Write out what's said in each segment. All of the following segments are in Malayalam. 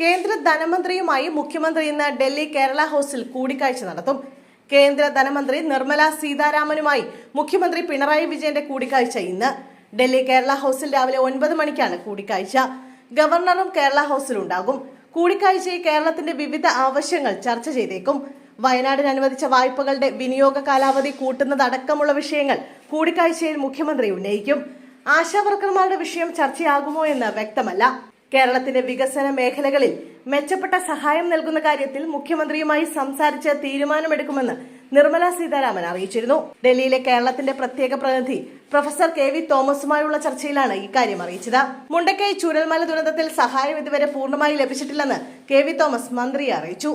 കേന്ദ്ര ധനമന്ത്രിയുമായി മുഖ്യമന്ത്രി ഇന്ന് ഡൽഹി കേരള ഹൌസിൽ കൂടിക്കാഴ്ച നടത്തും. കേന്ദ്ര ധനമന്ത്രി നിർമ്മല സീതാരാമനുമായി മുഖ്യമന്ത്രി പിണറായി വിജയന്റെ കൂടിക്കാഴ്ച ഇന്ന്. ഡൽഹി കേരള ഹൌസിൽ രാവിലെ 9 മണിക്കാണ് കൂടിക്കാഴ്ച. ഗവർണറും കേരള ഹൌസിലുണ്ടാകും. കൂടിക്കാഴ്ചയിൽ കേരളത്തിന്റെ വിവിധ ആവശ്യങ്ങൾ ചർച്ച ചെയ്തേക്കും. വയനാടിന് അനുവദിച്ച വായ്പകളുടെ വിനിയോഗ കാലാവധി കൂട്ടുന്നതടക്കമുള്ള വിഷയങ്ങൾ കൂടിക്കാഴ്ചയിൽ മുഖ്യമന്ത്രി ഉന്നയിക്കും. ആശാവർക്കർമാരുടെ വിഷയം ചർച്ചയാകുമോ എന്ന് വ്യക്തമല്ല. കേരളത്തിന്റെ വികസന മേഖലകളിൽ മെച്ചപ്പെട്ട സഹായം നൽകുന്ന കാര്യത്തിൽ മുഖ്യമന്ത്രിയുമായി സംസാരിച്ച് തീരുമാനമെടുക്കുമെന്ന് നിർമ്മല സീതാരാമൻ അറിയിച്ചിരുന്നു. ഡൽഹിയിലെ കേരളത്തിന്റെ പ്രത്യേക പ്രതിനിധി പ്രൊഫസർ KV തോമസുമായുള്ള ചർച്ചയിലാണ് ഇക്കാര്യം അറിയിച്ചത്. മുണ്ടക്കൈ ചൂരൽമല ദുരന്തത്തിൽ സഹായം ഇതുവരെ പൂർണ്ണമായി ലഭിച്ചിട്ടില്ലെന്ന് KV തോമസ് മന്ത്രിയെ അറിയിച്ചു.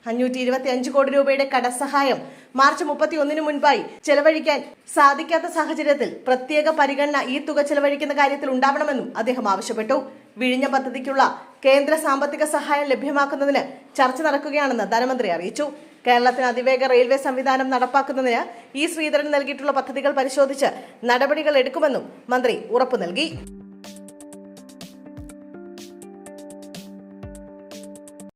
$525 കോടി രൂപയുടെ കടസഹായം മാർച്ച് 31 മുൻപായി ചെലവഴിക്കാൻ സാധിക്കാത്ത സാഹചര്യത്തിൽ പ്രത്യേക പരിഗണന ഈ തുക ചെലവഴിക്കുന്ന കാര്യത്തിൽ ഉണ്ടാവണമെന്നും അദ്ദേഹം ആവശ്യപ്പെട്ടു. വിഴിഞ്ഞ പദ്ധതിക്കുള്ള കേന്ദ്ര സാമ്പത്തിക സഹായം ലഭ്യമാക്കുന്നതിന് ചർച്ച നടക്കുകയാണെന്ന് ധനമന്ത്രി അറിയിച്ചു. കേരളത്തിന് അതിവേഗ റെയിൽവേ സംവിധാനം നടപ്പാക്കുന്നതിന് ശ്രീധരൻ നൽകിയിട്ടുള്ള പദ്ധതികൾ പരിശോധിച്ച് നടപടികൾ എടുക്കുമെന്നും മന്ത്രി ഉറപ്പു നൽകി.